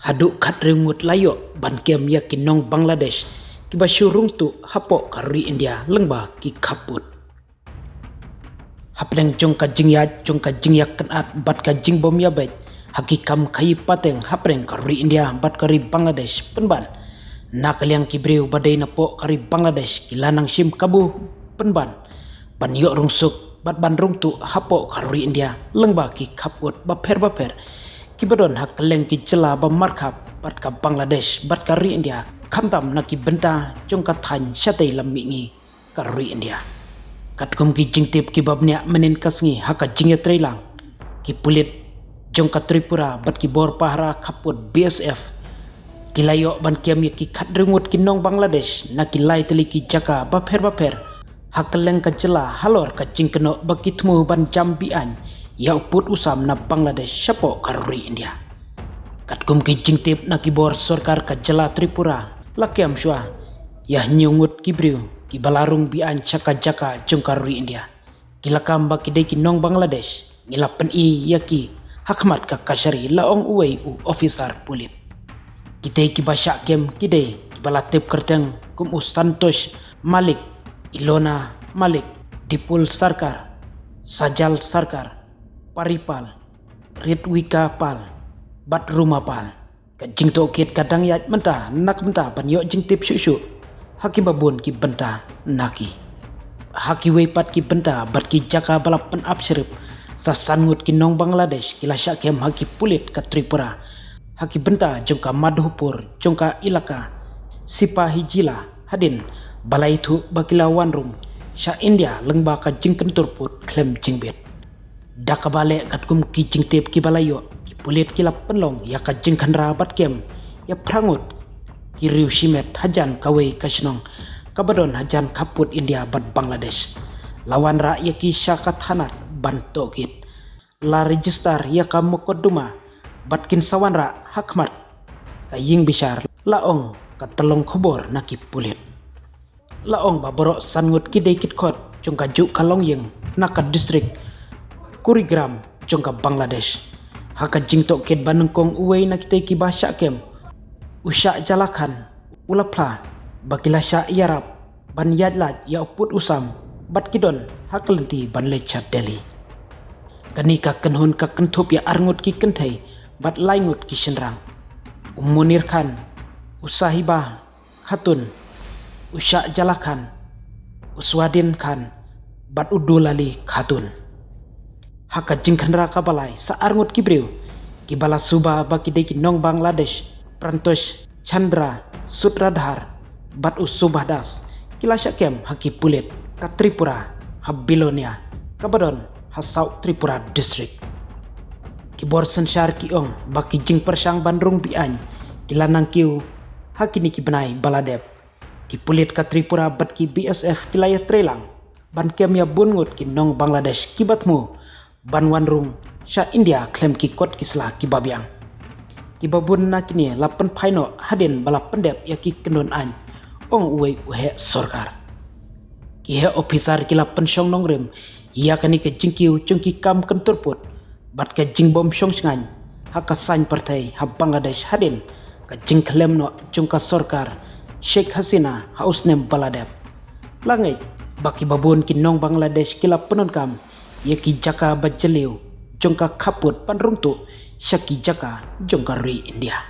Haduk kat ringut layok ban kem yakin nong Bangladesh kiba syurung tu hapok kari India lengba ki kaput. Hapdeng jongka jingyak kenat bat ka jing bom yabet hakikam kayi pateng hapdeng kari India bat kari Bangladesh penban. Nakaliang kibriu badai napok kari Bangladesh kilanang sim kabu penban. Ban yok rungsuk bat ban rung tu hapok kari India lengba ki kaput baper kibadon hak keleng ki jela ba markap bat ka Bangladesh bat kari India kamtam naki benta jongka tan syatai lamingi kari India katkum ki jingtip ki babnya menin kasngi haka jingya trailang ki pulit jongka Tripura bat ki bor pahra kaput BSF kilayo ban kiam ki kat rengut ki nong Bangladesh naki lai teli ki jaka baper hak keleng ka jela halor ka jingkeno bakitmu ban jambian ya uput usam na Bangladesh syapo kari India. Katkum ki jingtip na kibor sorkar ka jela Tripura lakiam syua ya nyungut kibriu ki balarung bian caka jaka jong kari India. Kilakam baki deki nong Bangladesh ngilapen i yaki hakmat ka kasari laong uwei u officer pulit. Kitei ki basyak kem kidei ki balatip kerteng kum Santosh Malik, Ilona Malik, Dipul Sarkar, Sajal Sarkar, Paripal, Ritwika Pal, Bat Rumah Pal. Ka jing tokit kadang yat menta nak menta ban yok jing tip syuk haki babun ki benta naki. Haki weipat ki benta bat ki jaka balap pen apsirip sasangut ki nong Bangladesh kila syakem haki pulit ka Tripura. Haki benta jongka Madhupur jongka ilaka Sipahi Jila hadin balai itu bakila wanrung sya India lengba ka jing kentur put klem jing bet. Dak balik katkum ki jingtip ki balayo ki pulit ki penlong ya ka jing khandra bat kem ya prangut ki riu shimet hajan kawai kasnong kabadon hajan kaput India bat Bangladesh lawan ra ya ki syakat hanat ban tokit la register ya ka mukoduma bat kin sawanra hakmat ka ying bishar laong ka telong khobor na ki pulit laong baborok sangut ki dekit khot jongka juk kalong yeng naka distrik Kurigram jongka Bangladesh haka jingtok ket banengkong uwei na kita ki bahasa kem usyak jalakan ulapla bakila syak yarap ban yadlat ya uput usam bat kidon hakelenti ban lechat Delhi kani ka kenhun ka kentup ya arngut ki kentai bat laingut ki senrang Munir Khan Usahibah Khatun usyak jalakan Uswadin Khan bat udulali Khatun haka jingkhandra kabalai sa arngut kibriu kibala suba baki deki nong Bangladesh Prantosh Chandra Sutradhar bat usubahdas kila syakem haki pulit ka Tripura Habilonia kabadon hasau Tripura district kibor sensyar kiong baki jing persang bandrung bian kilanang kiu haki ni kibenai baladep ki pulit ka Tripura bat ki BSF kilaya trelang ban kem ya bungut ki nong Bangladesh kibatmu ban wanrung sya India klem ki kot kislah ki babyang ki babun na kini lapen paino hadin bala pendep ya ki kendon an ong uwei uhe sorkar ki he officer ki lapen syong nongrem ya kani ke jingkiu jongki kam kenturput bat ke jing bom syong sengan haka san partai ha Bangladesh hadin ka jing klem no jongka sorkar Sheikh Hasina hausnem baladep langit baki babun ki nong Bangladesh ki lapenon kam ya ki jaka bajeliu jongka kaput panrung tu syaki jaka jongka ri India.